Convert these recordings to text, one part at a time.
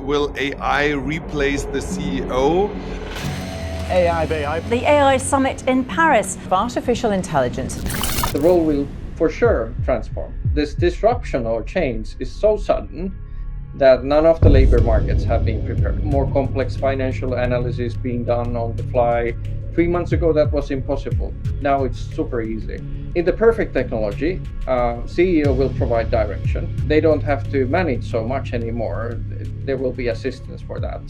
Will AI replace the CEO? AI. The AI summit in Paris. Artificial intelligence. The role will for sure transform. This disruption or change is so sudden that none of the labor markets have been prepared. More complex financial analysis being done on the fly. 3 months ago, that was impossible. Now it's super easy. In the perfect technology, CEO will provide direction. They don't have to manage so much anymore. There will be assistance for that.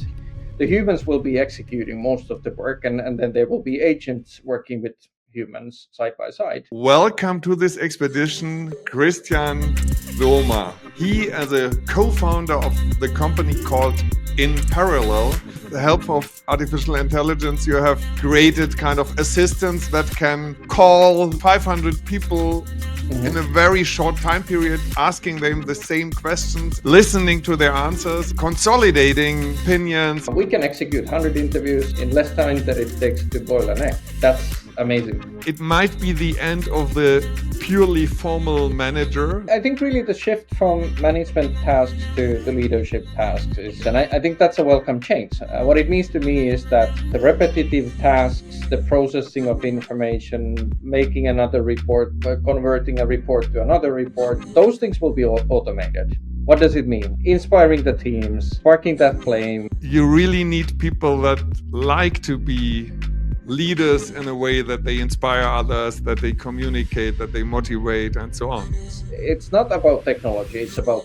The humans will be executing most of the work, and then there will be agents working with humans side by side. Welcome to this expedition, Kristian Luoma. He, as a co-founder of the company called In Parallel, with the help of artificial intelligence, you have created kind of assistants that can call 500 people in a very short time period, asking them the same questions, listening to their answers, consolidating opinions. We can execute 100 interviews in less time than it takes to boil an egg. That's amazing. It might be the end of the purely formal manager. I think really the shift from management tasks to the leadership tasks is, and I think that's a welcome change. What it means to me is that the repetitive tasks, the processing of information, making another report, converting a report to another report, those things will be automated. What does it mean? Inspiring the teams, sparking that flame. You really need people that like to be leaders in a way that they inspire others, that they communicate, that they motivate, and so on. It's not about technology, it's about...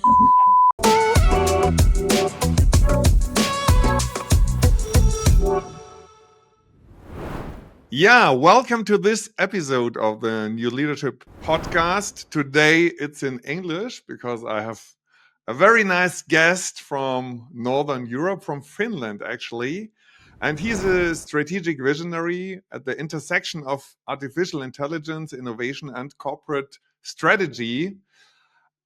Yeah, welcome to this episode of the New Leadership Podcast. Today it's in English because I have a very nice guest from Northern Europe, from Finland actually. And he's a strategic visionary at the intersection of artificial intelligence, innovation, and corporate strategy.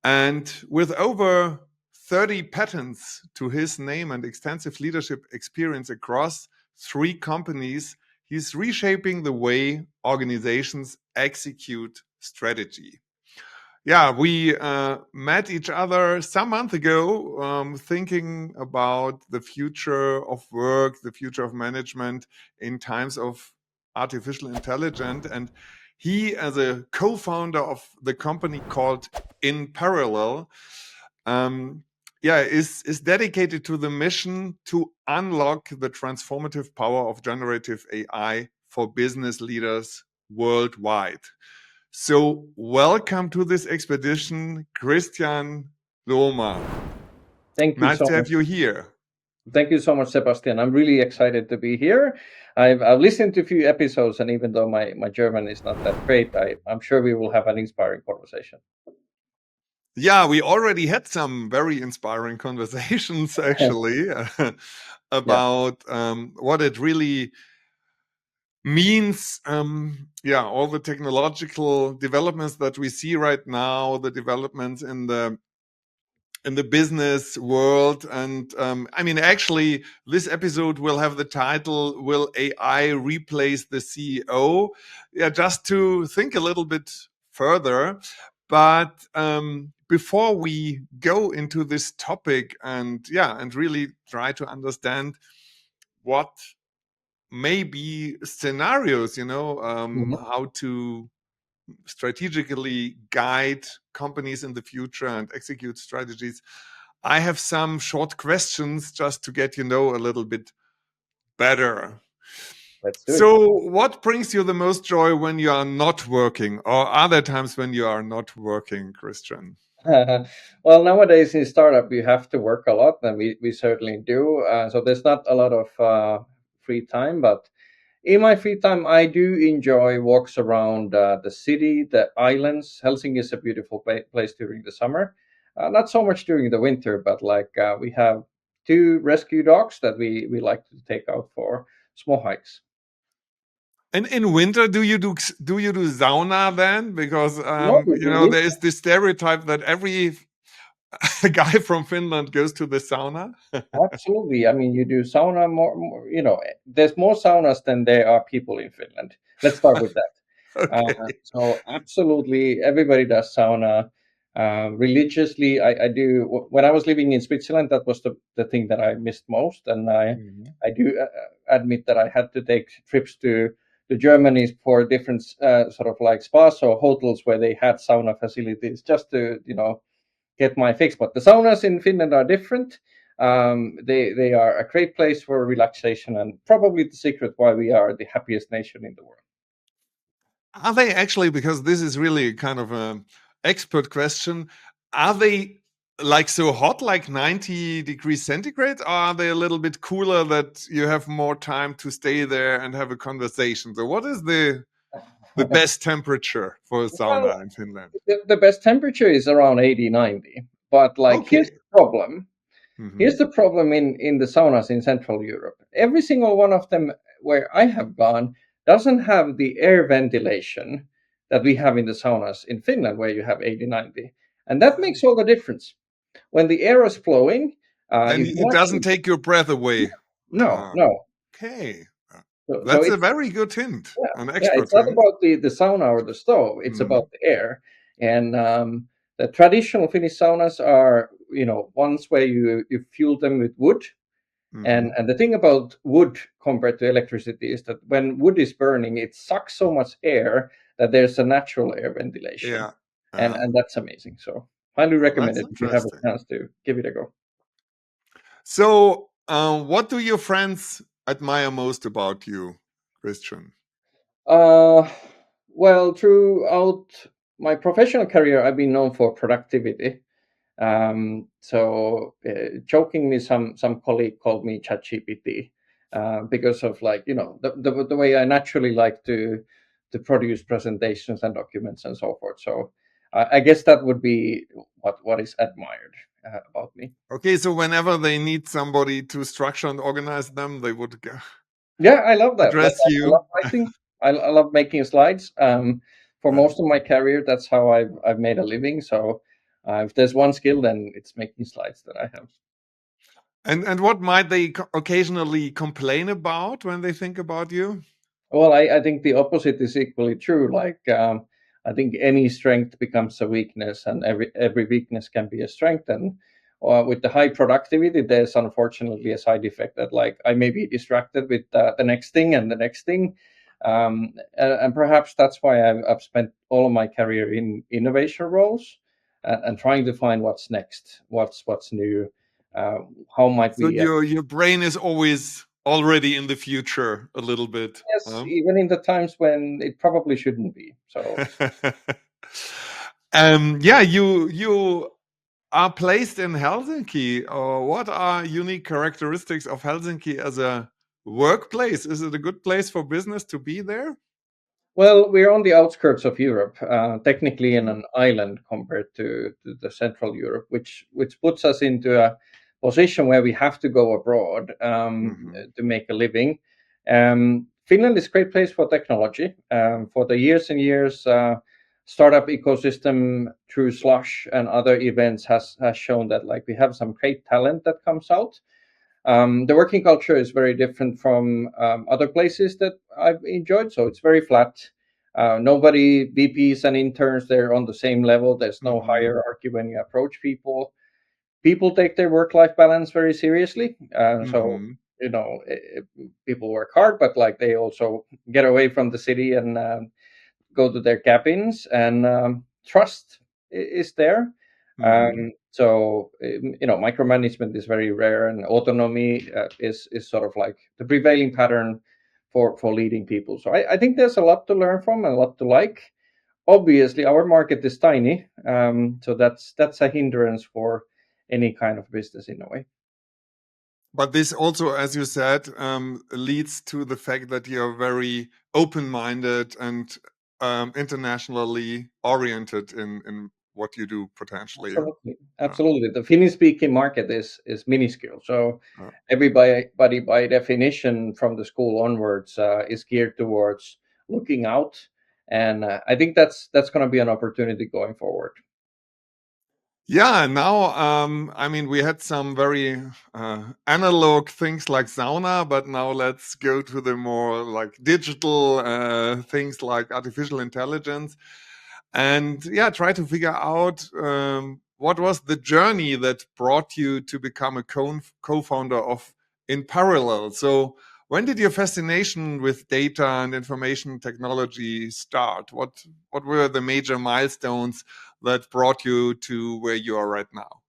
And with over 30 patents to his name and extensive leadership experience across 3 companies, he's reshaping the way organizations execute strategy. Yeah, we met each other some month ago, thinking about the future of work, the future of management in times of artificial intelligence. And he, as a co-founder of the company called In Parallel, is dedicated to the mission to unlock the transformative power of generative AI for business leaders worldwide. So welcome to this expedition, Kristian Luoma. Thank you. Nice so to have much. you here. Thank you so much, Sebastian. I'm really excited to be here. I've listened to a few episodes, and even though my German is not that great, I'm sure we will have an inspiring conversation. Yeah, we already had some very inspiring conversations, actually, about what it really means, all the technological developments that we see right now, the developments in the business world. And actually, this episode will have the title, Will AI Replace the CEO? Yeah, just to think a little bit further. But before we go into this topic and really try to understand what may be scenarios, how to strategically guide companies in the future and execute strategies, I have some short questions just to get a little bit better. Let's do it. So what brings you the most joy when you are not working, or other times when you are not working, Kristian? Well, nowadays in startup, you have to work a lot, and we certainly do. So there's not a lot of free time, but in my free time, I do enjoy walks around the city, the islands. Helsinki is a beautiful place during the summer. Not so much during the winter, but we have 2 rescue dogs that we like to take out for small hikes. And in winter, do you do sauna then? Because there is this stereotype that every guy from Finland goes to the sauna. Absolutely. I mean, you do sauna more. There's more saunas than there are people in Finland. Let's start with that. Okay. So absolutely, everybody does sauna. Religiously, I do. When I was living in Switzerland, that was the thing that I missed most, and I do admit that I had to take trips to Germany for different sort of like spas or hotels where they had sauna facilities just to get my fix. But the saunas in Finland are different. They are a great place for relaxation and probably the secret why we are the happiest nation in the world. Are they actually, because this is really kind of an expert question, are they like so hot, like 90 degrees centigrade, or are they a little bit cooler that you have more time to stay there and have a conversation? So what is the best temperature for a Well, sauna in Finland? the best temperature is around 80, 90. But like here's Okay. the problem. Hmm. Here's the problem in the saunas in Central Europe. Every single one of them where I have gone doesn't have the air ventilation that we have in the saunas in Finland, where you have 80, 90. And that makes all the difference. When the air is flowing, Then if it you doesn't actually, take your breath away. no, Ah, no. okay. So That's a it's, very good hint, yeah, an yeah, expert it's not hint. about the sauna or the stove. It's about Mhm, the air. And the traditional Finnish saunas are, ones where you fuel them with wood. And mhm. and the thing about wood compared to electricity is that when wood is burning, it sucks so much air that there's a natural air ventilation, Yeah. and that's amazing. So highly Well, recommend that's it if you have a interesting. chance to give it a go. So, what do your friends admire most about you, Christian? Uh, well, throughout my professional career, I've been known for productivity. Jokingly, some colleague called me ChatGPT because of like the way I naturally like to produce presentations and documents and so forth. So I guess that would be what is admired about me. Okay, so whenever they need somebody to structure and organize them, they would Yeah, I love that. Like address I love you. writing. I love making slides. For Uh, most of my career, that's how I've made a living. So if there's one skill, then it's making slides that I have. and what might they occasionally complain about when they think about you? Well, I think the opposite is equally true. Like I think any strength becomes a weakness, and every weakness can be a strength. And with the high productivity, there's unfortunately a side effect that like I may be distracted with the next thing and the next thing, and perhaps that's why I've spent all of my career in innovation roles and trying to find what's next, what's new, uh, how might So we your brain is always already in the future a little bit. yes, even in the times when it probably shouldn't be. So Yeah, you are placed in Helsinki. What are unique characteristics of Helsinki as a workplace? Is it a good place for business to be there? well, we're on the outskirts of Europe, technically in Mhm, an island compared to the Central Europe, which puts us into a position where we have to go abroad mhm, to make a living. Finland is a great place for technology. For the years and years, startup ecosystem through Slush and other events has shown that like we have some great talent that comes out. The working culture is very different from other places that I've enjoyed. So it's very flat. Nobody, VPs and interns, they're on the same level. There's no mhm, hierarchy when you approach people. People take their work life balance very seriously. mhm, People work hard, but like they also get away from the city and go to their cabins, and trust is there. mhm. Micromanagement is very rare, and autonomy is sort of like the prevailing pattern for leading people. So I think there's a lot to learn from and a lot to like. Obviously, our market is tiny, so that's a hindrance for any kind of business in a way. But this also, as you said, leads to the fact that you're very open-minded and internationally oriented in what you do potentially. Absolutely, Uh, absolutely. The Finnish-speaking market is minuscule, so uh, everybody by definition from the school onwards is geared towards looking out, and I think that's going to be an opportunity going forward. Yeah, now, I mean, we had some very analog things like sauna, but now let's go to the more like digital things like artificial intelligence. and yeah, try to figure out what was the journey that brought you to become a co-founder of In Parallel. So when did your fascination with data and information technology start? What were the major milestones that brought you to where you are right now?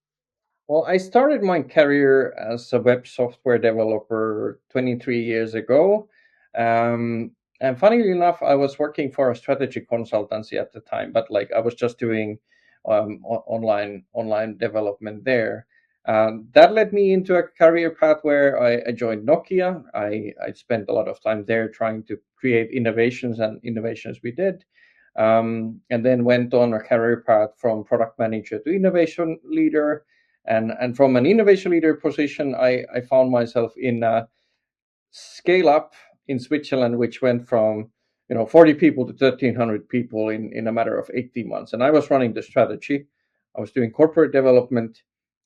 Well, I started my career as a web software developer 23 years ago. And funnily enough, I was working for a strategy consultancy at the time, but like I was just doing online development there. That led me into a career path where I joined Nokia. I spent a lot of time there trying to create innovations, and innovations we did. And then went on a career path from product manager to innovation leader, and from an innovation leader position, I found myself in a scale up in Switzerland, which went from 40 people to 1,300 people in a matter of 18 months. And I was running the strategy. I was doing corporate development,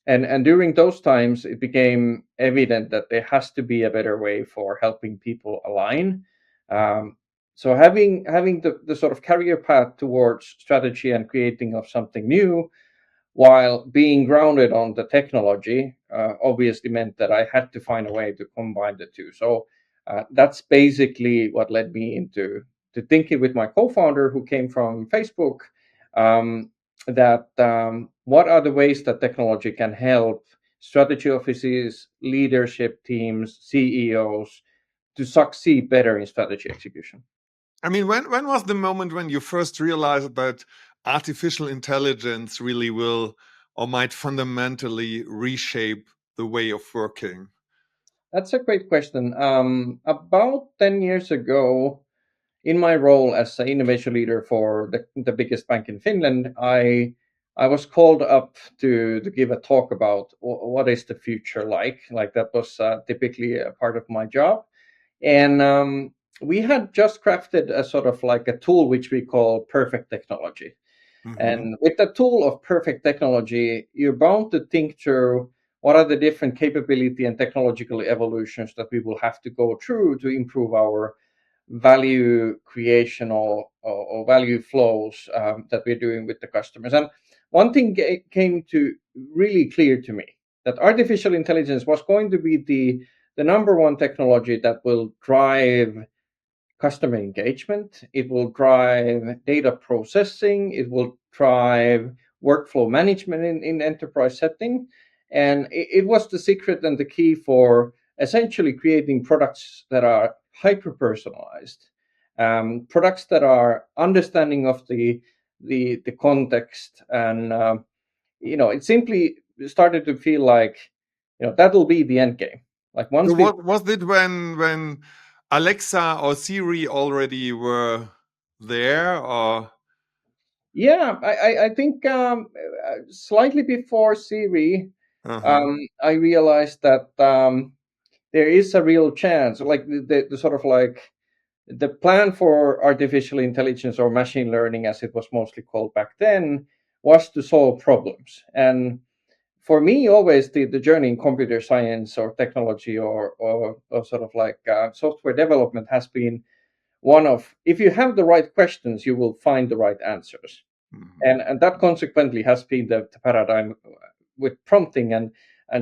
and during those times, it became evident that there has to be a better way for helping people align. So having the sort of career path towards strategy and creating of something new while being grounded on the technology obviously meant that I had to find a way to combine the two. So that's basically what led me into to thinking with my co-founder who came from Facebook, that what are the ways that technology can help strategy offices, leadership teams, CEOs to succeed better in strategy execution. I mean, when was the moment when you first realized that artificial intelligence really will or might fundamentally reshape the way of working? That's a great question. About 10 years ago, in my role as an innovation leader for the biggest bank in Finland, I was called up to give a talk about what is the future like. Like that was typically a part of my job, and we had just crafted a sort of like a tool which we call perfect technology. Mm-hmm. And with the tool of perfect technology, you're bound to think through what are the different capability and technological evolutions that we will have to go through to improve our value creation or value flows that we're doing with the customers. And one thing came to really clear to me that artificial intelligence was going to be the number one technology that will drive customer engagement, it will drive data processing, it will drive workflow management in enterprise setting. And it was the secret and the key for essentially creating products that are hyper personalized, products that are understanding of the context. And it simply started to feel like that'll be the end game. Like So once we what was it when Alexa or Siri already were there, or? Yeah, I think slightly before Siri, Uh-huh. I realized that there is a real chance, like the sort of like the plan for artificial intelligence or machine learning, as it was mostly called back then, was to solve problems. And for me, always the journey in computer science or technology or sort of like software development has been one of, if you have the right questions, you will find the right answers. Mhm. And that consequently has been the paradigm with prompting and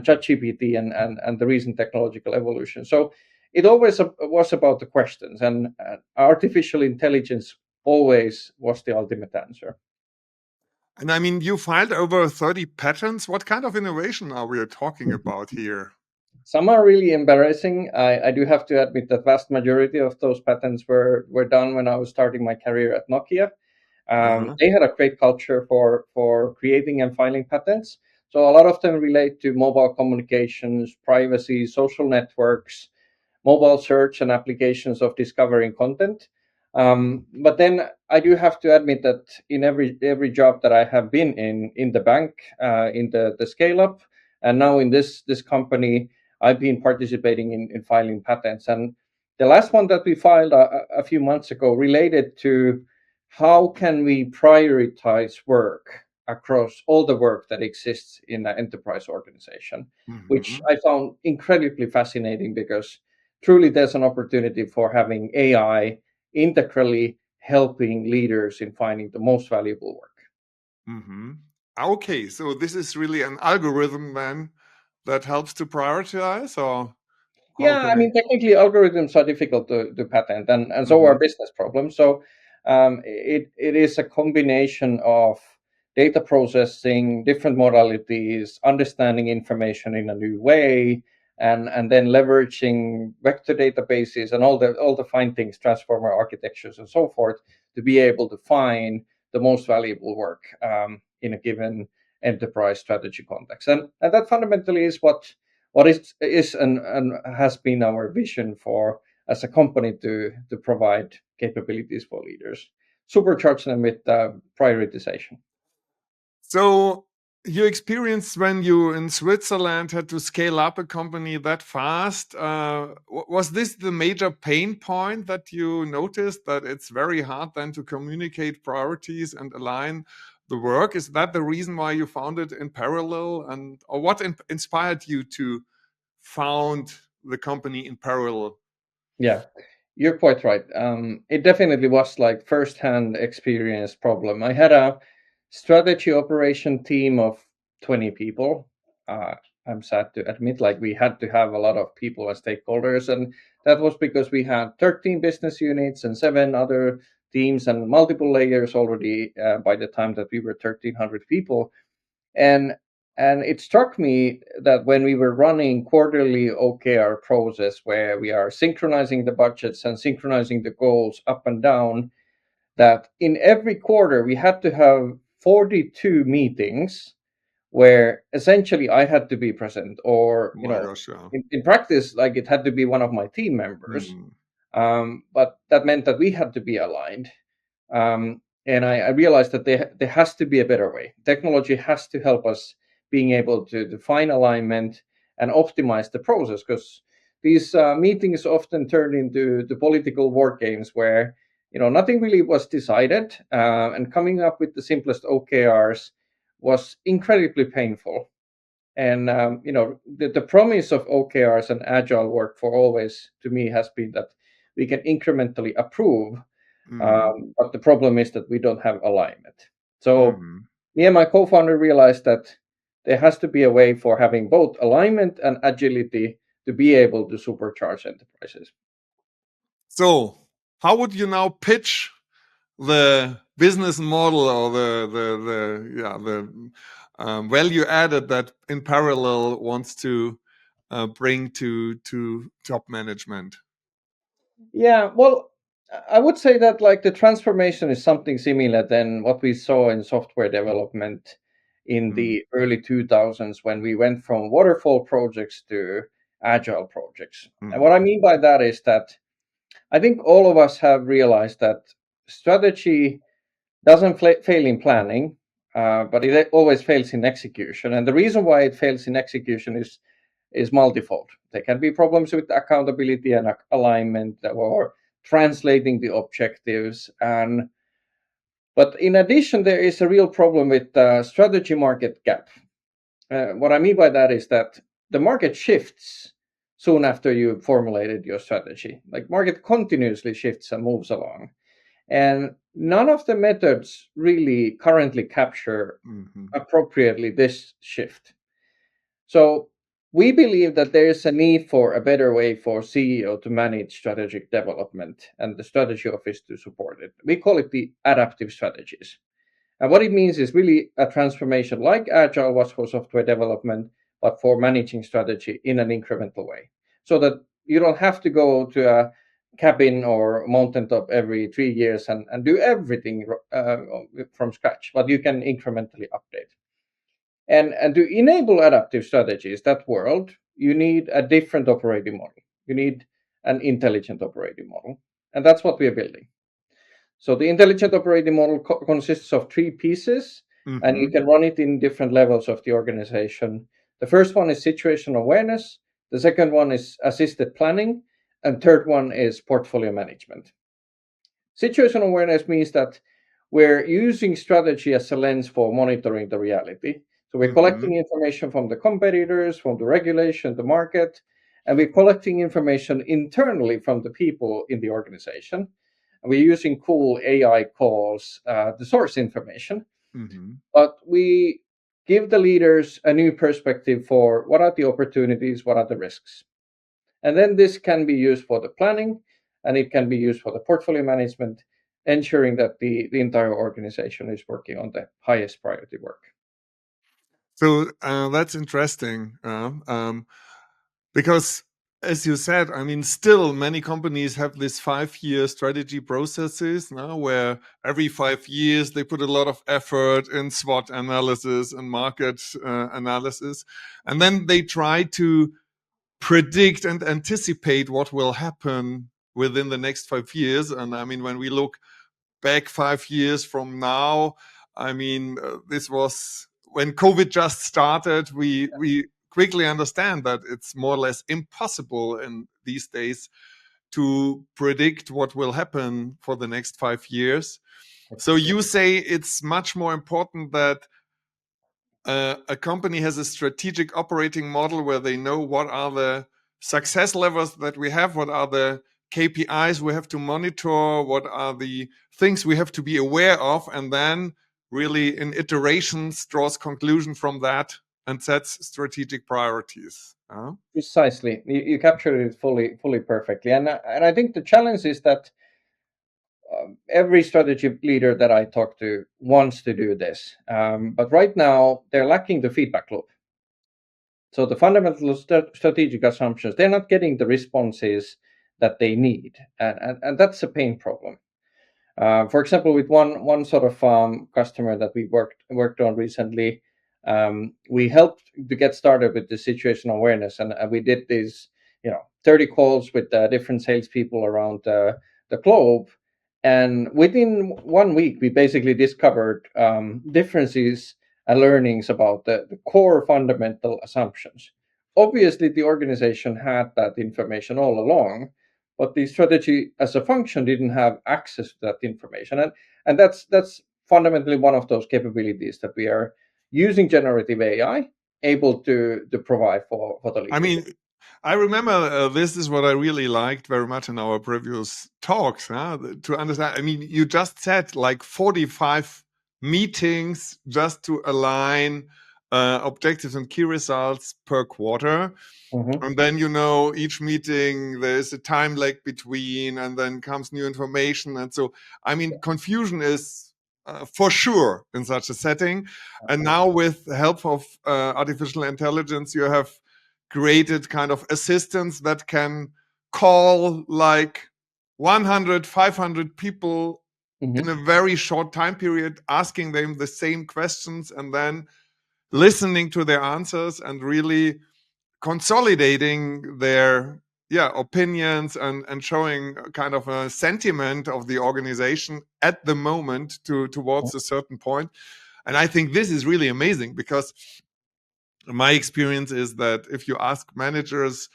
ChatGPT and the recent technological evolution. So it always was about the questions, and artificial intelligence always was the ultimate answer. And I mean, you filed over 30 patents. What kind of innovation are we talking about here? Some are really embarrassing. I do have to admit that vast majority of those patents were done when I was starting my career at Nokia. Uh-huh. They had a great culture for creating and filing patents. So a lot of them relate to mobile communications, privacy, social networks, mobile search, and applications of discovering content. But then I do have to admit that in every job that I have been in the bank, in the scale up, and now in this company, I've been participating in filing patents. And the last one that we filed a few months ago related to how can we prioritize work across all the work that exists in an enterprise organization, which Mhm. I found incredibly fascinating because truly there's an opportunity for having AI integrally helping leaders in finding the most valuable work. Mm-hmm. Okay, so this is really an algorithm then that helps to prioritize, or how Yeah, can I I? mean, technically, algorithms are difficult to patent, and so are Mm-hmm. business problems. So it is a combination of data processing, different modalities, understanding information in a new way, and then leveraging vector databases and all the fine things, transformer architectures, and so forth, to be able to find the most valuable work in a given enterprise strategy context. And that fundamentally is what is and has been our vision for as a company to provide capabilities for leaders, supercharge them with prioritization. So your experience when you in Switzerland had to scale up a company that fast, was this the major pain point that you noticed, that it's very hard then to communicate priorities and align the work? Is that the reason why you found it in parallel, and or what inspired you to found the company in parallel? Yeah, you're quite right. It definitely was like first-hand experience problem. I had a strategy operation team of 20 people. Uh, I'm sad to admit, like we had to have a lot of people as stakeholders, and that was because we had 13 business units and 7 other teams and multiple layers already by the time that we were 1,300 people. And it struck me that when we were running quarterly OKR process where we are synchronizing the budgets and synchronizing the goals up and down, that in every quarter we had to have 42 meetings where essentially I had to be present, or My gosh, yeah. in practice, like it had to be one of my team members. Mm, But that meant that we had to be aligned. And I realized that there has to be a better way. Technology has to help us being able to define alignment and optimize the process, because these meetings often turn into the political war games where nothing really was decided, and coming up with the simplest OKRs was incredibly painful. And the promise of OKRs and agile work for always to me has been that we can incrementally approve, mm, but the problem is that we don't have alignment. So mm. me and my co-founder realized that there has to be a way for having both alignment and agility to be able to supercharge enterprises. So, how would you now pitch the business model, or the value added that in parallel wants to bring to top management? Yeah, well, I would say that like the transformation is something similar than what we saw in software development in Mm, the early 2000s when we went from waterfall projects to agile projects. And what I mm, mean by that is that I think all of us have realized that strategy doesn't fail in planning, but it always fails in execution. And the reason why it fails in execution is multifold. There can be problems with accountability and alignment, or translating the objectives. But in addition, there is a real problem with the strategy market gap. What I mean by that is that the market shifts soon after you formulated your strategy. Like market continuously shifts and moves along, and none of the methods really currently capture mhm, appropriately this shift. So we believe that there is a need for a better way for CEO to manage strategic development and the strategy office to support it. We call it the adaptive strategies. And what it means is really a transformation like Agile was for software development, but for managing strategy in an incremental way. So that you don't have to go to a cabin or mountaintop every 3 years and do everything from scratch, but you can incrementally update. And to enable adaptive strategies, that world, you need a different operating model. You need an intelligent operating model. And that's what we are building. So the intelligent operating model consists of 3 pieces, and you mhm. can run it in different levels of the organization. The first one is situational awareness. The second one is assisted planning. And third one is portfolio management. Situational awareness means that we're using strategy as a lens for monitoring the reality. So we're collecting Mhm. information from the competitors, from the regulation, the market, and we're collecting information internally from the people in the organization. we're using cool AI calls the source information, Mhm. but we give the leaders a new perspective for what are the opportunities, what are the risks. And then this can be used for the planning, and it can be used for the portfolio management, ensuring that the entire organization is working on the highest priority work. So that's interesting because, as you said, I mean, still many companies have this 5-year strategy processes now, where every 5 years they put a lot of effort in SWOT analysis and market analysis, and then they try to predict and anticipate what will happen within the next 5 years. And I mean, when we look back 5 years from now, I mean, this was when COVID just started. We quickly understand that it's more or less impossible in these days to predict what will happen for the next 5 years. So you say it's much more important that a company has a strategic operating model where they know what are the success levels that we have, what are the KPIs we have to monitor, what are the things we have to be aware of, and then really in iterations draws conclusion from that and sets strategic priorities. Precisely, you captured it fully perfectly, and I think the challenge is that every strategy leader that I talk to wants to do this, but right now they're lacking the feedback loop. So the fundamental strategic assumptions, they're not getting the responses that they need, and that's a pain problem. For example, with one sort of customer that we worked on recently, we helped to get started with the situational awareness, and we did these 30 calls with different salespeople around the globe, and within 1 week we basically discovered differences and learnings about the core fundamental assumptions. Obviously, the organization had that information all along, but the strategy as a function didn't have access to that information, and that's fundamentally one of those capabilities that we are using generative AI able to provide for the leadership. I mean, I remember this is what I really liked very much in our previous talks, to understand. I mean, you just said like 45 meetings just to align objectives and key results per quarter. Mhm. And then, each meeting, there's a time lag between, and then comes new information. And so, I mean, confusion is for sure in such a setting. And now, with the help of artificial intelligence, you have created kind of assistants that can call like 100, 500 people in a very short time period, asking them the same questions and then listening to their answers and really consolidating their opinions and showing kind of a sentiment of the organization at the moment towards a certain point. And I think this is really amazing, because my experience is that if you ask managers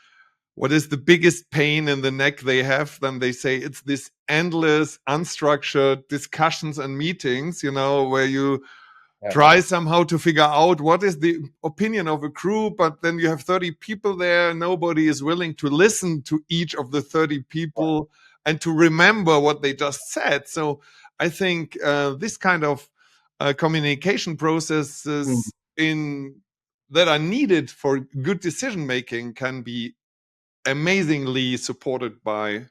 what is the biggest pain in the neck they have, then they say it's this endless unstructured discussions and meetings, where you try somehow to figure out what is the opinion of a crew, but then you have 30 people there. Nobody is willing to listen to each of the 30 people and to remember what they just said. So I think this kind of communication processes that are needed for good decision making can be amazingly supported by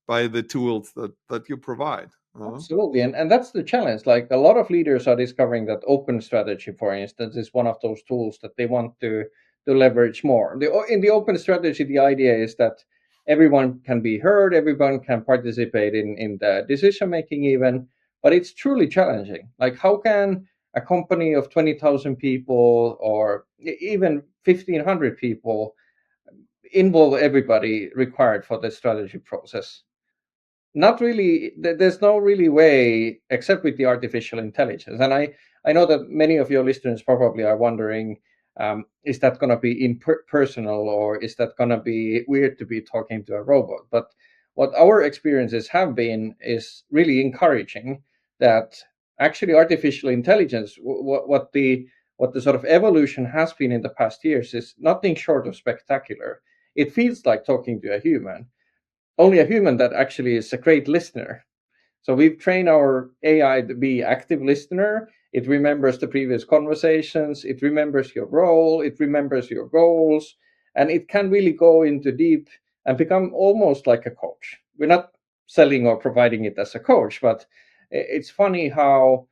the tools that you provide. Absolutely, and that's the challenge. Like, a lot of leaders are discovering that open strategy, for instance, is one of those tools that they want to leverage more. In the open strategy, the idea is that everyone can be heard, everyone can participate in the decision making, even. But it's truly challenging. Like, how can a company of 20,000 people or even 1,500 people involve everybody required for the strategy process? Not really. There's no really way except with the artificial intelligence. And I know that many of your listeners probably are wondering, is that going to be impersonal, or is that going to be weird to be talking to a robot? But what our experiences have been is really encouraging, that actually artificial intelligence, what the sort of evolution has been in the past years, is nothing short of spectacular. It feels like talking to a human, only a human that actually is a great listener. So we've trained our AI to be active listener. It remembers the previous conversations. It remembers your role. It remembers your goals, and it can really go into deep and become almost like a coach. We're not selling or providing it as a coach, but it's funny how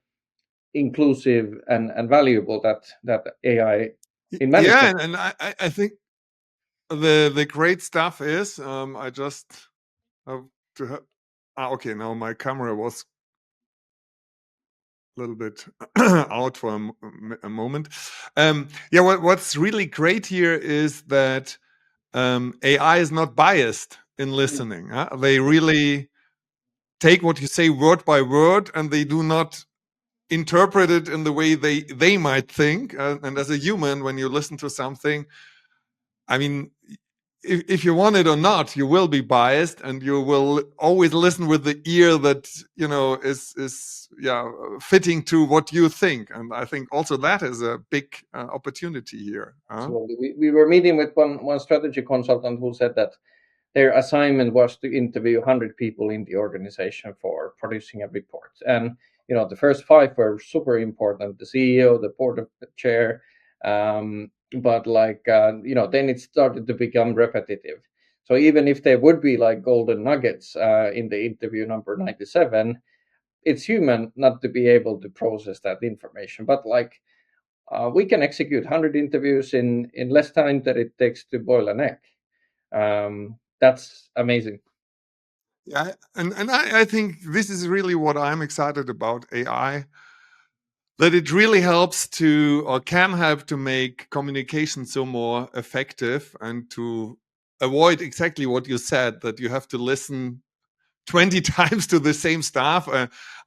inclusive and valuable that AI in many Yeah, senses. and I think the great stuff is I just have to have, okay, now my camera was a little bit out for a moment. Yeah, what's really great here is that AI is not biased in listening. They really take what you say word by word, and they do not interpret it in the way they might think. And as a human, when you listen to something, I mean, if you want it or not, you will be biased, and you will always listen with the ear that is fitting to what you think. And I think also that is a big opportunity here. Absolutely. We were meeting with one strategy consultant who said that their assignment was to interview 100 people in the organization for producing a report. And, the first five were super important, the CEO, the board of the chair. But then it started to become repetitive. So even if there would be like golden nuggets in the interview number 97, it's human not to be able to process that information. But we can execute 100 interviews in less time than it takes to boil an egg. That's amazing. Yeah, and I think this is really what I'm excited about AI, that it really helps to, or can help to, make communication so more effective, and to avoid exactly what you said, that you have to listen 20 times to the same stuff.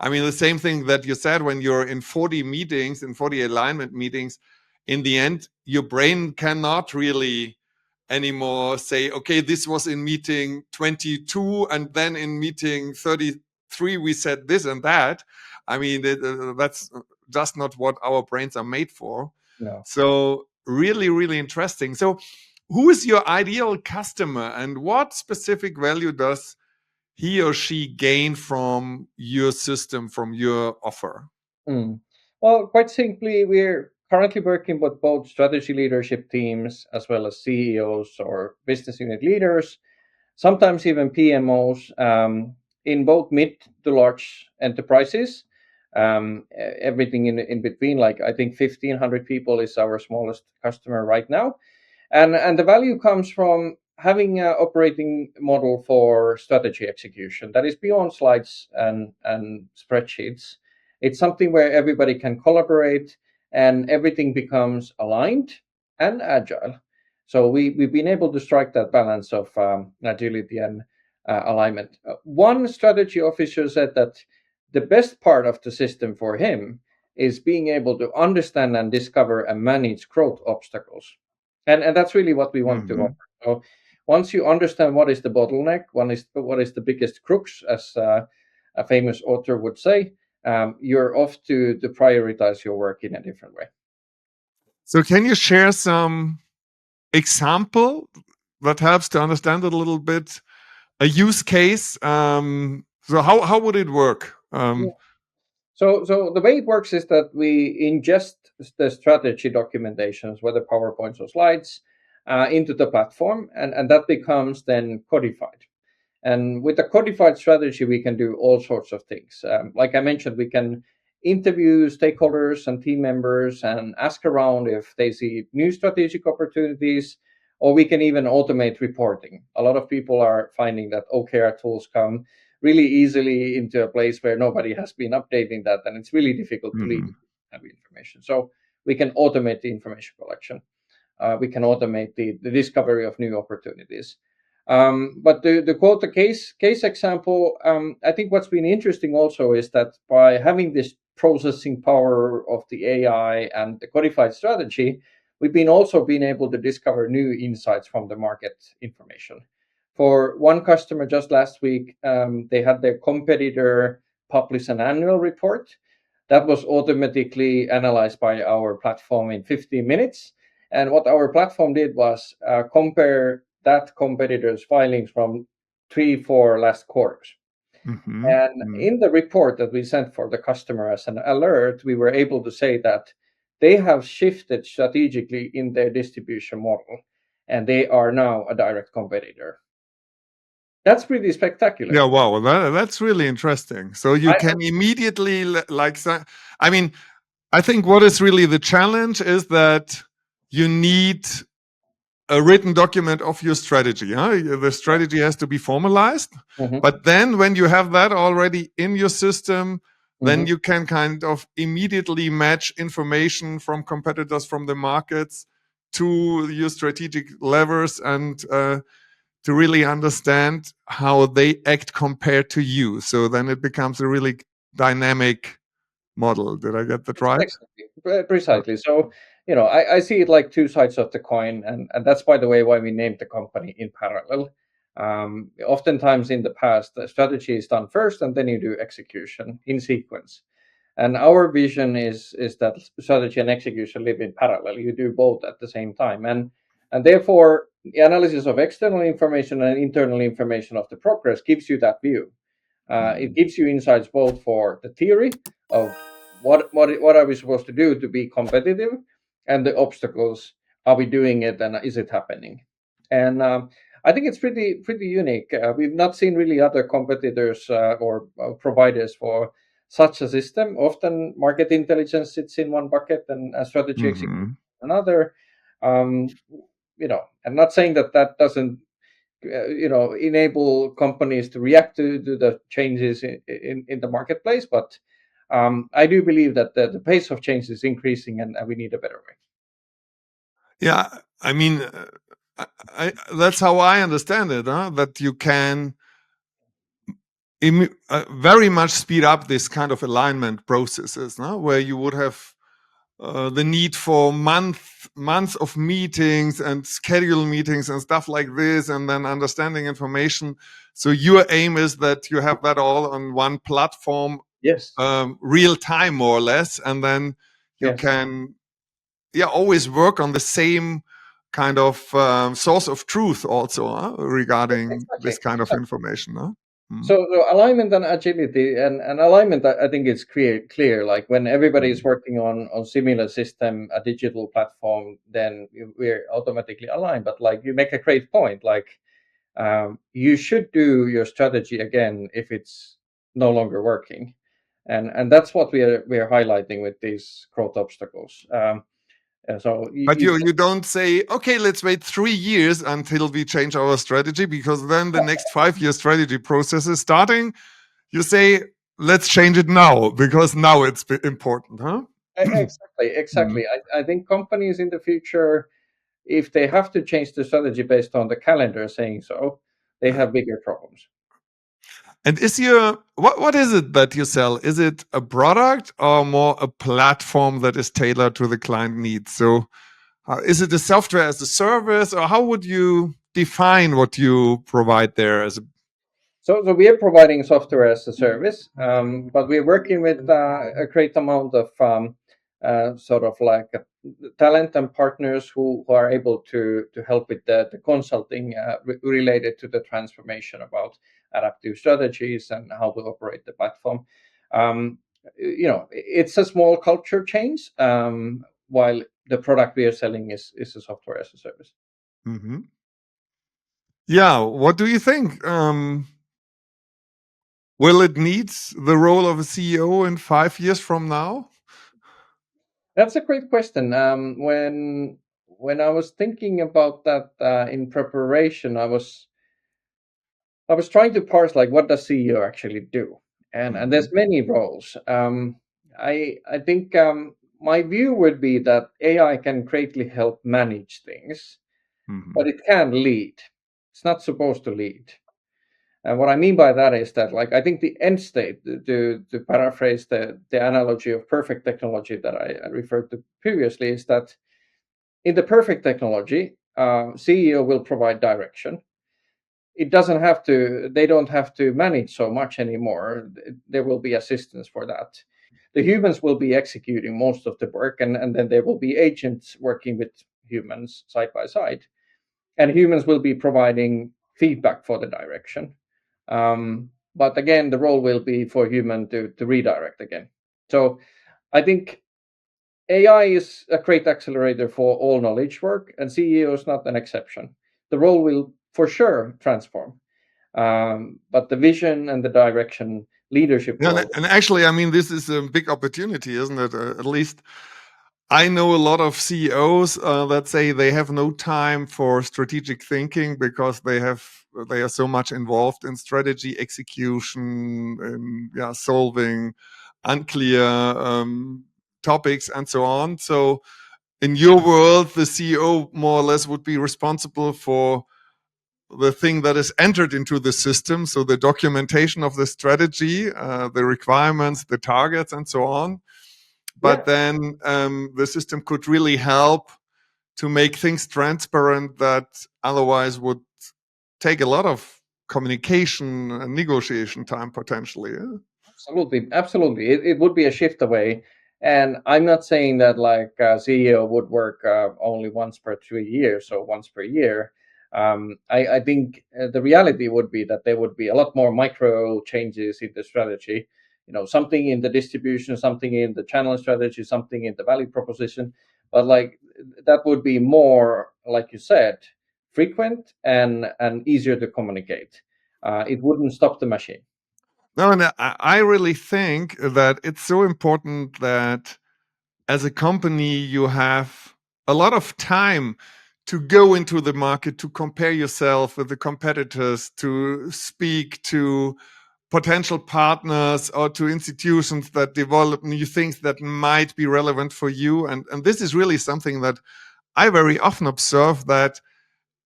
I mean, the same thing that you said, when you're in 40 meetings, in 40 alignment meetings, in the end, your brain cannot really anymore say, okay, this was in meeting 22, and then in meeting 33, we said this and that. I mean, that's just not what our brains are made for. No. So really, really interesting. So who is your ideal customer, and what specific value does he or she gain from your system, from your offer? Mm. Well, quite simply, we're currently working with both strategy leadership teams as well as CEOs or business unit leaders, sometimes even PMOs, in both mid to large enterprises. Everything in between, like I think 1,500 people is our smallest customer right now. And the value comes from having an operating model for strategy execution that is beyond slides and spreadsheets. It's something where everybody can collaborate and everything becomes aligned and agile. So we've been able to strike that balance of agility and alignment. One strategy officer said that the best part of the system for him is being able to understand and discover and manage growth obstacles. And that's really what we want to Mhm. offer. So once you understand what is the bottleneck, what is the biggest crux, as a famous author would say, you're off to prioritize your work in a different way. So can you share some example that helps to understand it a little bit? A use case. So how would it work? Yeah. So the way it works is that we ingest the strategy documentations, whether PowerPoints or slides, into the platform, and that becomes then codified. And with a codified strategy, we can do all sorts of things. Like I mentioned, we can interview stakeholders and team members and ask around if they see new strategic opportunities, or we can even automate reporting. A lot of people are finding that OKR tools come really easily into a place where nobody has been updating that, and it's really difficult to lead Mhm. heavy information. So we can automate the information collection. We can automate the discovery of new opportunities. But the quote the case example, I think what's been interesting also is that by having this processing power of the AI and the codified strategy, we've been also been able to discover new insights from the market information. For one customer just last week, they had their competitor publish an annual report that was automatically analyzed by our platform in 15 minutes. And what our platform did was compare that competitor's filings from 3, 4 last quarters. And in the report that we sent for the customer as an alert, we were able to say that they have shifted strategically in their distribution model, and they are now a direct competitor. That's pretty spectacular. Yeah, wow, that's really interesting. So you can immediately I mean, I think what is really the challenge is that you need a written document of your strategy. The strategy has to be formalized. But then when you have that already in your system, then you can kind of immediately match information from competitors from the markets to your strategic levers and to really understand how they act compared to you. So then it becomes a really dynamic model. Did I get that right? Exactly. Precisely. So, I see it like two sides of the coin, and that's, by the way, why we named the company In Parallel. Oftentimes in the past, the strategy is done first, and then you do execution in sequence. And our vision is that strategy and execution live in parallel. You do both at the same time, and therefore, the analysis of external information and internal information of the progress gives you that view. It gives you insights both for the theory of what are we supposed to do to be competitive, and the obstacles. Are we doing it, and is it happening? And I think it's pretty unique. We've not seen really other competitors or providers for such a system. Often, market intelligence sits in one bucket, and strategy execution another. Um, I'm not saying that doesn't enable companies to react to the changes in the marketplace, but I do believe that the pace of change is increasing, and we need a better way. Yeah, I mean, that's how I understand it, that you can very much speed up this kind of alignment processes, where you would have the need for months of meetings and schedule meetings and stuff like this, and then understanding information. So your aim is that you have that all on one platform, Yes. real time, more or less, and then you Yes. can always work on the same kind of source of truth also regarding this kind of information. So alignment and agility, and alignment, I think it's clear. Like when everybody is working on similar system, a digital platform, then we're automatically aligned. But like you make a great point, like you should do your strategy again if it's no longer working, and that's what we're highlighting with these growth obstacles. So But you don't say, okay, let's wait 3 years until we change our strategy, because then the next 5-year strategy process is starting. You say, let's change it now, because now it's important, huh? Exactly. I think companies in the future, if they have to change the strategy based on the calendar saying so, they have bigger problems. And is your what is it that you sell? Is it a product or more a platform that is tailored to the client needs? So is it a software as a service, or how would you define what you provide there as a So we are providing software as a service, but we're working with a great amount of sort of like talent and partners who are able to help with the consulting related to the transformation about adaptive strategies and how to operate the platform. It's a small culture change, while the product we are selling is a software as a service. Yeah, what do you think? Will it need the role of a CEO in 5 years from now? That's a great question. When I was thinking about that in preparation, I was trying to parse like what does CEO actually do, and there's many roles. I think my view would be that AI can greatly help manage things, but it can lead. It's not supposed to lead. And what I mean by that is that, like, I think the end state, to paraphrase the analogy of perfect technology that I referred to previously, is that in the perfect technology, CEO will provide direction. It doesn't have to. They don't have to manage so much anymore. There will be assistance for that. The humans will be executing most of the work, and then there will be agents working with humans side by side, and humans will be providing feedback for the direction. but again, the role will be for human to redirect again. So I think AI is a great accelerator for all knowledge work, and CEO is not an exception. The role will for sure transform, but the vision and the direction, leadership Yeah, will. and actually, I mean, this is a big opportunity, isn't it? At least I know a lot of CEOs that say they have no time for strategic thinking because they are so much involved in strategy execution, and yeah, solving unclear topics and so on. So, in your world, the CEO more or less would be responsible for the thing that is entered into the system, so the documentation of the strategy, the requirements, the targets, and so on. Yeah, But then the system could really help to make things transparent that otherwise would take a lot of communication and negotiation time potentially. Yeah? absolutely, absolutely. It would be a shift away. And I'm not saying that like a CEO would work only once per 3 years or once per year. I think the reality would be that there would be a lot more micro changes in the strategy. Something in the distribution, something in the channel strategy, something in the value proposition. But like that would be more, like you said, frequent and easier to communicate. It wouldn't stop the machine. No, and I really think that it's so important that as a company you have a lot of time to go into the market, to compare yourself with the competitors, to speak to potential partners or to institutions that develop new things that might be relevant for you. And this is really something that I very often observe, that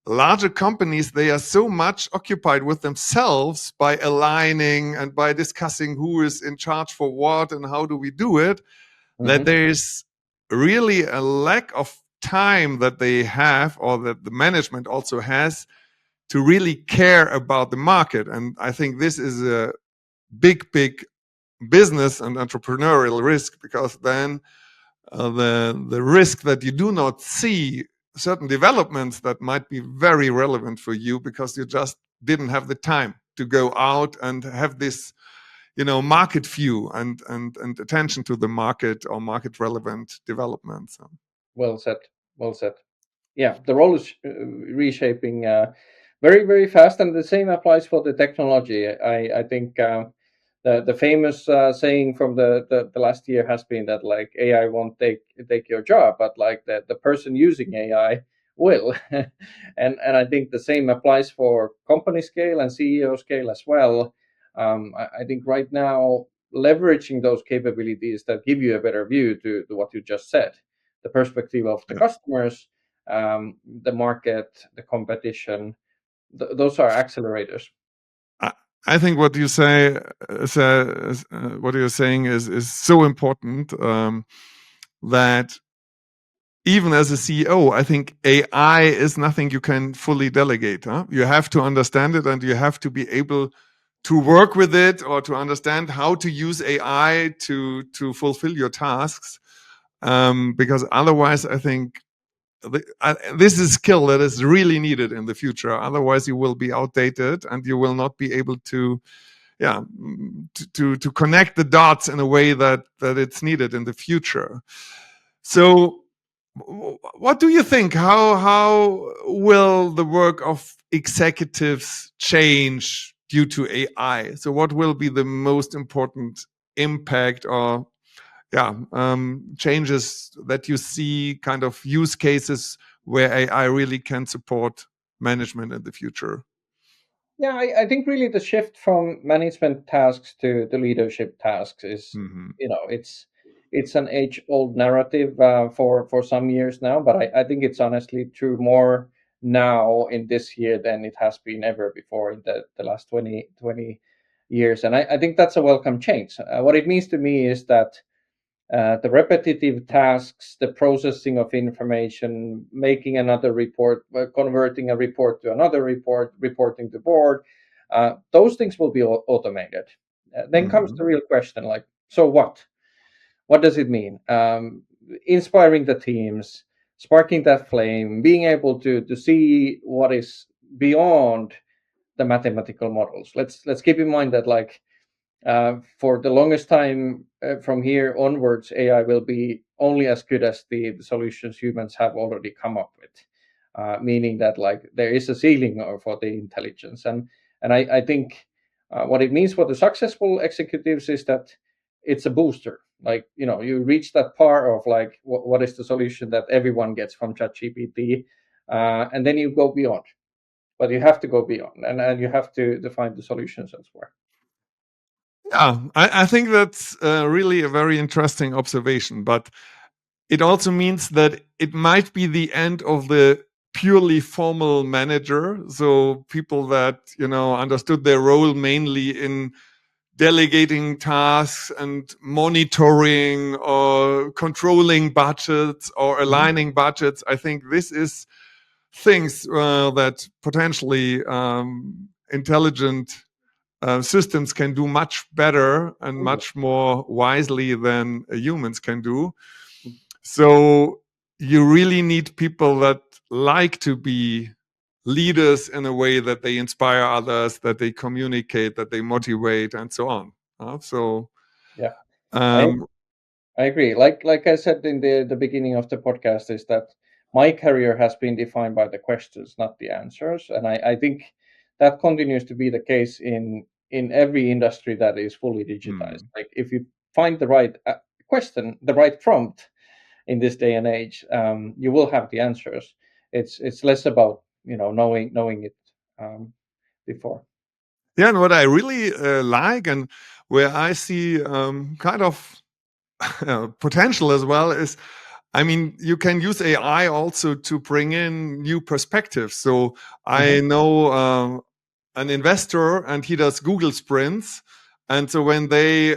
larger companies, they are so much occupied with themselves by aligning and by discussing who is in charge for what and how do we do it, that Mhm. there's really a lack of time that they have, or that the management also has, to really care about the market. And I think this is a big business and entrepreneurial risk, because then the risk that you do not see certain developments that might be very relevant for you because you just didn't have the time to go out and have this market view and attention to the market or market relevant developments. Well said. Well said. Yeah, the role is reshaping very, very fast, and the same applies for the technology. I think the famous saying from the last year has been that like AI won't take your job, but like the person using AI will. And I think the same applies for company scale and CEO scale as well. I think right now leveraging those capabilities that give you a better view to what you just said, the perspective of the Yeah. customers, the market, the competition. Those are accelerators. I, I think what you what you're saying is so important, that even as a CEO, I think AI is nothing you can fully delegate. Huh? You have to understand it, and you have to be able to work with it, or to understand how to use AI to fulfill your tasks. Because otherwise, I think this is a skill that is really needed in the future. Otherwise, you will be outdated, and you will not be able to, yeah, to connect the dots in a way that it's needed in the future. So, what do you think? How will the work of executives change due to AI? So, what will be the most important impact, or changes that you see, kind of use cases where AI really can support management in the future? Yeah, I think really the shift from management tasks to the leadership tasks is, Hmm. it's an age-old narrative for some years now, but I think it's honestly true more now in this year than it has been ever before in the last 20 years. And I think that's a welcome change. What it means to me is that the repetitive tasks, the processing of information, making another report, converting a report to another report, reporting to board, those things will be automated. Then comes the Hmm. real question, like, so what? What does it mean? Inspiring the teams, sparking that flame, being able to see what is beyond the mathematical models. Let's keep in mind that like for the longest time from here onwards, AI will be only as good as the solutions humans have already come up with. Meaning that like there is a ceiling for the intelligence, and I think what it means for the successful executives is that it's a booster. Like you reach that par of like what is the solution that everyone gets from ChatGPT, and then you go beyond. But you have to go beyond, and you have to find the solutions elsewhere. Yeah, I think that's really a very interesting observation. But it also means that it might be the end of the purely formal manager. So people that, understood their role mainly in delegating tasks and monitoring or controlling budgets or aligning budgets. I think this is things that potentially intelligent systems can do much better and much more wisely than humans can do. So you really need people that like to be leaders in a way that they inspire others, that they communicate, that they motivate, and so on. Yeah, Um, I agree. Like I said in the beginning of the podcast, is that my career has been defined by the questions, not the answers, and I think that continues to be the case in every industry that is fully digitized. Like if you find the right question, the right prompt in this day and age, you will have the answers. It's less about knowing it before. yeah, and what I really like and where I see kind of potential as well is, I mean, you can use AI also to bring in new perspectives. So I know an investor and he does Google sprints. And so when they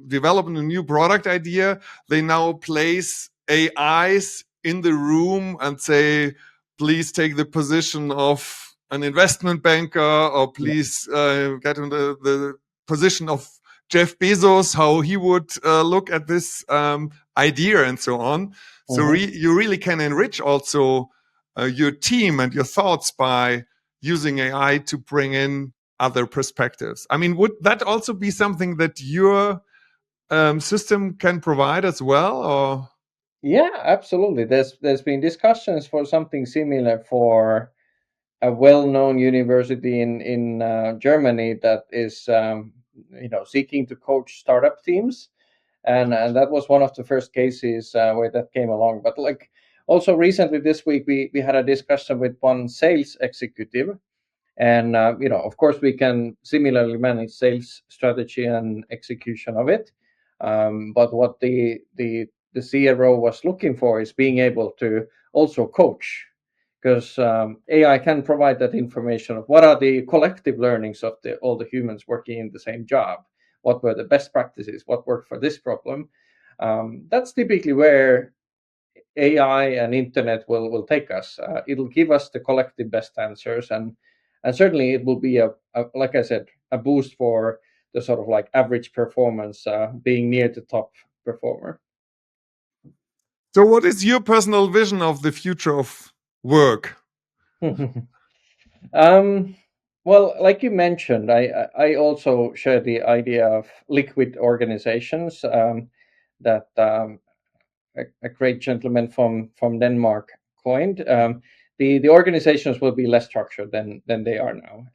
develop a new product idea, they now place AIs in the room and say, please take the position of an investment banker, or please get in the position of Jeff Bezos, how he would look at this idea and so on. So you really can enrich also your team and your thoughts by using AI to bring in other perspectives. I mean, would that also be something that your system can provide as well, or? Yeah, absolutely. There's been discussions for something similar for a well-known university in Germany that is seeking to coach startup teams, and that was one of the first cases where that came along. But like also recently this week, we had a discussion with one sales executive, and of course we can similarly manage sales strategy and execution of it. But what the CRO was looking for is being able to also coach, because AI can provide that information of what are the collective learnings of all the humans working in the same job. What were the best practices? What worked for this problem? That's typically where AI and internet will take us. It'll give us the collective best answers, and certainly it will be a like I said, a boost for the sort of like average performance, being near the top performer. So what is your personal vision of the future of work? Well, like you mentioned, I also share the idea of liquid organizations, that a great gentleman from Denmark coined. The organizations will be less structured than they are now.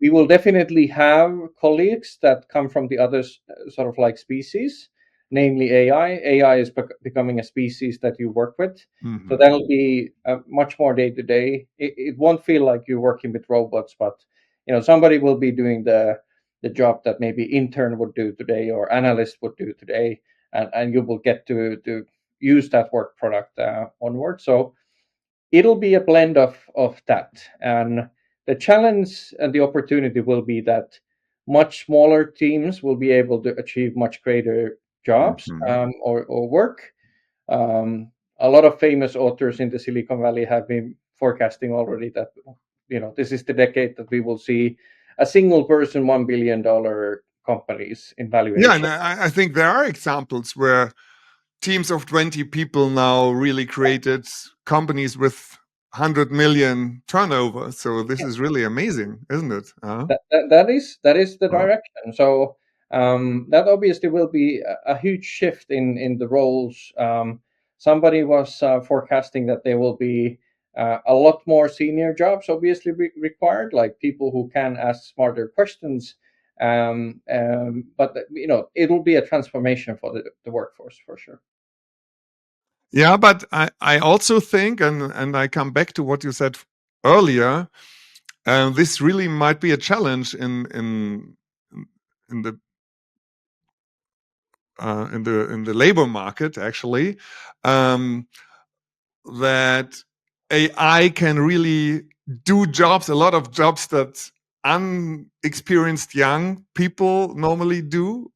We will definitely have colleagues that come from the other sort of like species, namely AI. AI is becoming a species that you work with. So that'll be much more day to day. It won't feel like you're working with robots, but somebody will be doing the job that maybe intern would do today or analyst would do today, and you will get to use that work product onward. So it'll be a blend of that, and the challenge and the opportunity will be that much smaller teams will be able to achieve much greater jobs, or work. A lot of famous authors in the Silicon Valley have been forecasting already that this is the decade that we will see a single person $1 billion companies in Yeah, valuation. and I think there are examples where teams of 20 people now really created companies with 100 million turnover. So this is really amazing, isn't it? That is the direction. So that obviously will be a huge shift in the roles. Somebody was forecasting that there will be a lot more senior jobs obviously required, like people who can ask smarter questions. But it will be a transformation for the workforce for sure. Yeah, but I also think, and I come back to what you said earlier, this really might be a challenge in the in the labor market, actually, that AI can really do jobs, a lot of jobs that unexperienced young people normally do,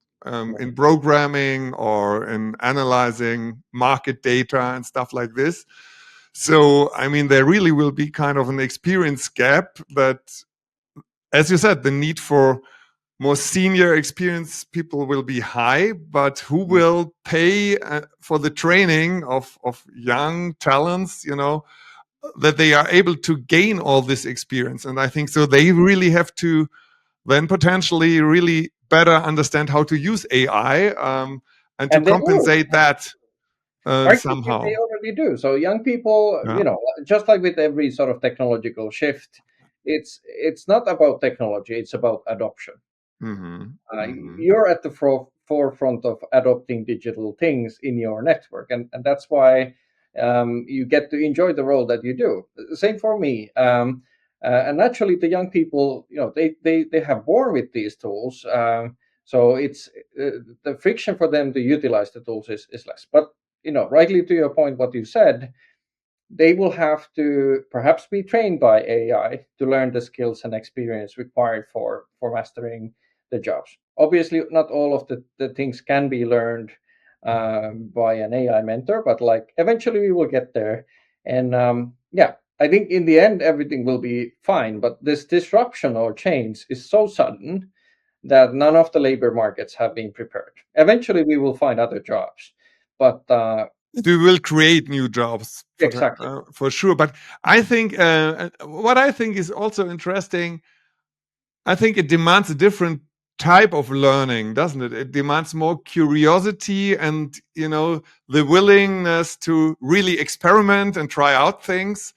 in programming or in analyzing market data and stuff like this. So, I mean, there really will be kind of an experience gap that, as you said, the need for more senior experienced people will be high, but who will pay for the training of young talents, that they are able to gain all this experience? And I think so they really have to then potentially really better understand how to use AI, and to And they will. compensate that Arguably, somehow. they already do. So young people, Yeah. just like with every sort of technological shift, it's not about technology; it's about adoption. You're at the forefront of adopting digital things in your network, and that's why you get to enjoy the role that you do. Same for me. And naturally, the young people, they have born with these tools. So it's the friction for them to utilize the tools is less. But rightly to your point, what you said, they will have to perhaps be trained by AI to learn the skills and experience required for mastering the jobs. Obviously, not all of the things can be learned by an AI mentor, but like eventually we will get there. And yeah, I think in the end everything will be fine. But this disruption or change is so sudden that none of the labor markets have been prepared. Eventually, we will find other jobs, but We will create new jobs exactly. for sure. But I think what I think is also interesting, I think it demands a different type of learning, doesn't it? It demands more curiosity and, the willingness to really experiment and try out things.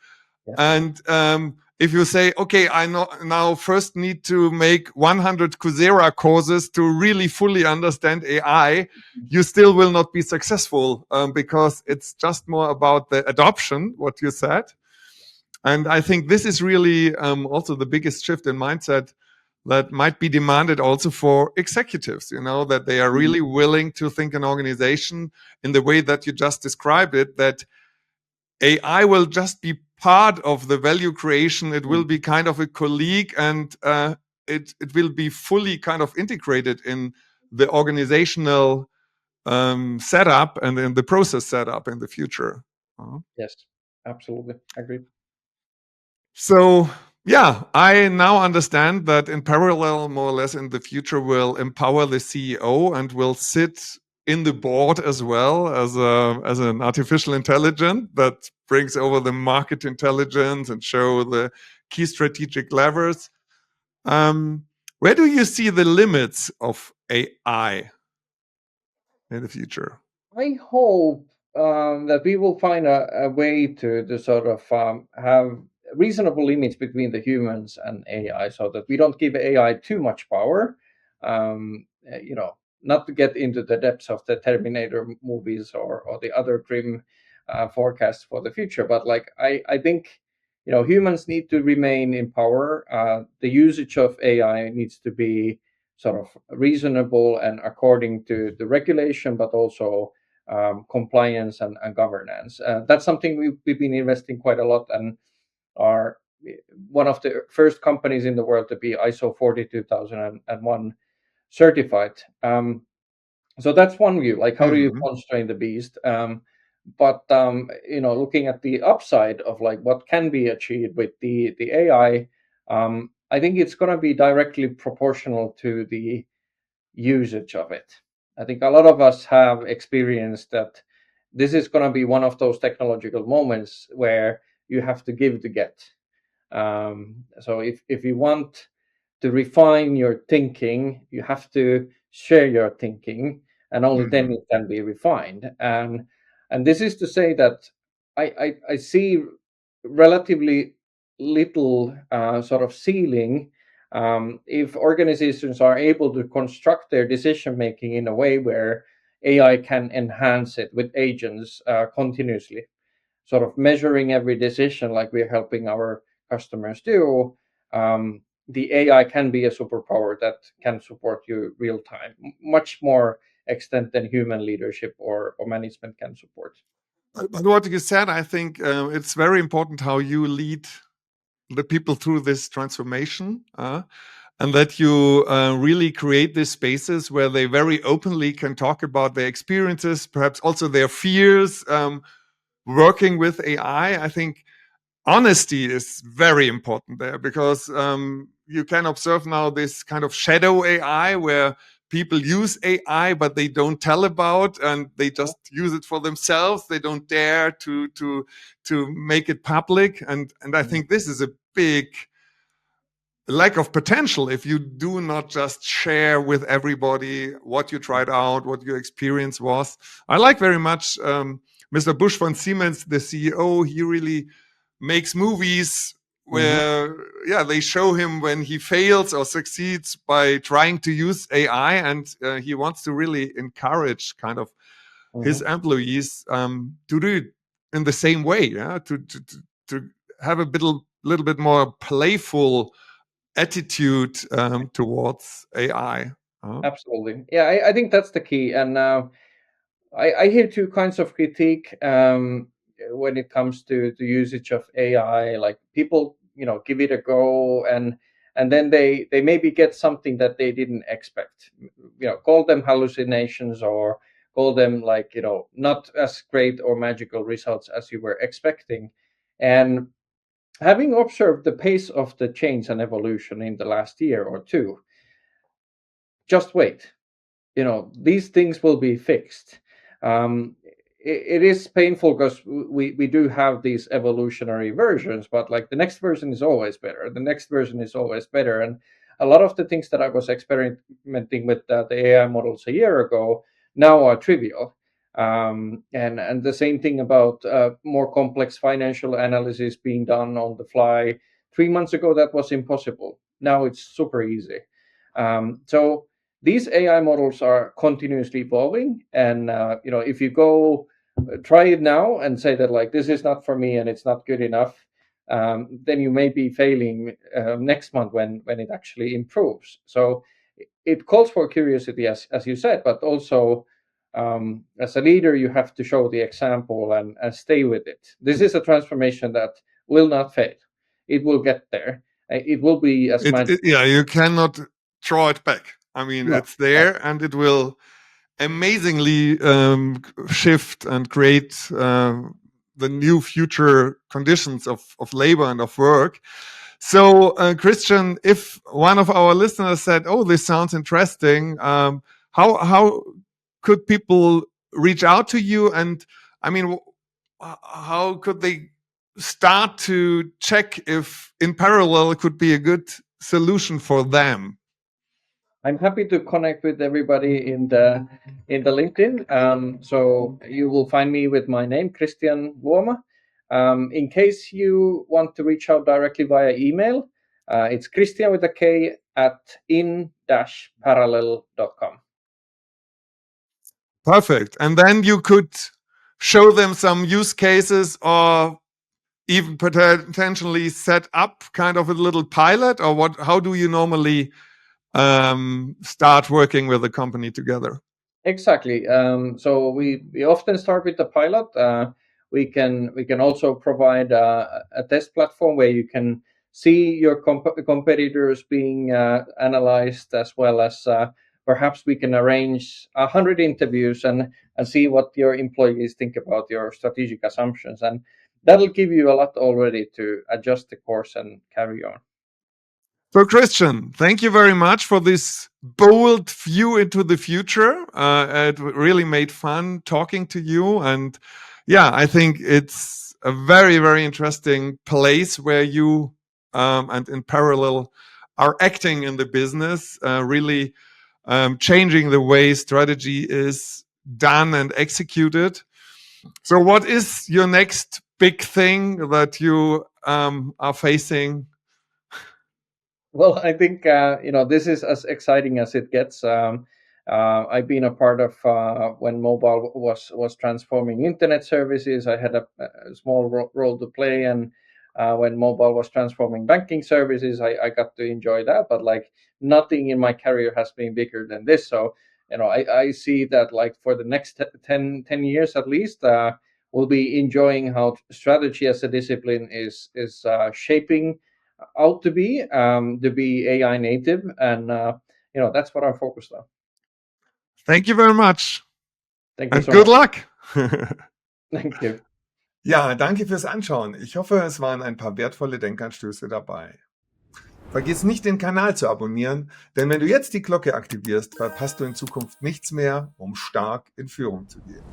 Yes. And if you say, okay, I now first need to make 100 Coursera courses to really fully understand AI, you still will not be successful, because it's just more about the adoption, what you said. And I think this is really also the biggest shift in mindset that might be demanded also for executives, that they are really willing to think an organization in the way that you just described it, that AI will just be part of the value creation. It will be kind of a colleague, and it will be fully kind of integrated in the organizational setup and in the process setup in the future. Yes, absolutely. Agree. So, yeah, I now understand that in parallel, more or less in the future, we'll empower the CEO and will sit in the board as well as an artificial intelligence that brings over the market intelligence and show the key strategic levers. Where do you see the limits of AI in the future? I hope that we will find a way to sort of have reasonable limits between the humans and AI, so that we don't give AI too much power. Not to get into the depths of the Terminator movies or the other grim forecasts for the future, but like I think humans need to remain in power. The usage of AI needs to be sort of reasonable and according to the regulation, but also compliance and governance. That's something we've been investing quite a lot and are one of the first companies in the world to be ISO 42001 certified. So that's one view, like how do you constrain the beast? But looking at the upside of like what can be achieved with the AI, I think it's going to be directly proportional to the usage of it. I think a lot of us have experienced that this is going to be one of those technological moments where you have to give to get. So if you want to refine your thinking, you have to share your thinking, and only then it can be refined. And this is to say that I see relatively little sort of ceiling if organizations are able to construct their decision making in a way where AI can enhance it with agents continuously, sort of measuring every decision like we're helping our customers do. The AI can be a superpower that can support you real time, much more extent than human leadership or management can support. But what you said, I think it's very important how you lead the people through this transformation, and that you really create these spaces where they very openly can talk about their experiences, perhaps also their fears, working with AI. I think honesty is very important there, because you can observe now this kind of shadow AI where people use AI but they don't tell about, and they just use it for themselves. They don't dare to make it public, and I think this is a big lack of potential if you do not just share with everybody what you tried out, what your experience was. I like very much Mr. Busch von Siemens, the CEO. He really makes movies where they show him when he fails or succeeds by trying to use AI, and he wants to really encourage kind of his employees to do it in the same way, to have a little bit more playful attitude towards AI. Absolutely. Yeah, I think that's the key. And I hear two kinds of critique when it comes to the usage of AI. Like people, give it a go, and then they maybe get something that they didn't expect. Call them hallucinations, or call them like not as great or magical results as you were expecting. And having observed the pace of the change and evolution in the last year or two, just wait. These things will be fixed. It is painful because we do have these evolutionary versions, but like the next version is always better. The next version is always better. And a lot of the things that I was experimenting with the AI models a year ago now are trivial. And the same thing about more complex financial analysis being done on the fly. 3 months ago, that was impossible. Now it's super easy. So these AI models are continuously evolving, and if you go try it now and say that like this is not for me and it's not good enough, then you may be failing next month when it actually improves. So it calls for curiosity, as you said, but also as a leader you have to show the example and stay with it. This is a transformation that will not fail. It will get there. It will be as magic. You cannot draw it back. I mean, No. it's there, and it will amazingly shift and create the new future conditions of labor and of work. So, Kristian, if one of our listeners said, "Oh, this sounds interesting," how could people reach out to you? And I mean, how could they start to check if in parallel it could be a good solution for them? I'm happy to connect with everybody in the LinkedIn. So you will find me with my name, Kristian Luoma. In case you want to reach out directly via email, it's Kristian with a K at in-parallel.com. Perfect. And then you could show them some use cases, or even potentially set up kind of a little pilot, or what? How do you normally start working with a company together? Exactly. So we often start with the pilot. We can also provide a test platform where you can see your competitors being analyzed, as well as perhaps we can arrange 100 interviews and see what your employees think about your strategic assumptions, and that'll give you a lot already to adjust the course and carry on. So, Kristian, thank you very much for this bold view into the future. It really made fun talking to you. And yeah, I think it's a very, very interesting place where you and in parallel are acting in the business, really changing the way strategy is done and executed. So what is your next big thing that you are facing? Well, I think this is as exciting as it gets. I've been a part of when mobile was transforming internet services. I had a small role to play, and when mobile was transforming banking services, I got to enjoy that. But like nothing in my career has been bigger than this. So I see that like for the next 10 years at least, we'll be enjoying how strategy as a discipline is shaping out to be AI native, and that's what I'm focused on. Thank you very much Thank you and so good much. luck. Thank you. Ja, danke fürs Anschauen. Ich hoffe, es waren ein paar wertvolle Denkanstöße dabei. Vergiss nicht, den Kanal zu abonnieren, denn wenn du jetzt die Glocke aktivierst, verpasst du in Zukunft nichts mehr, um stark in Führung zu gehen.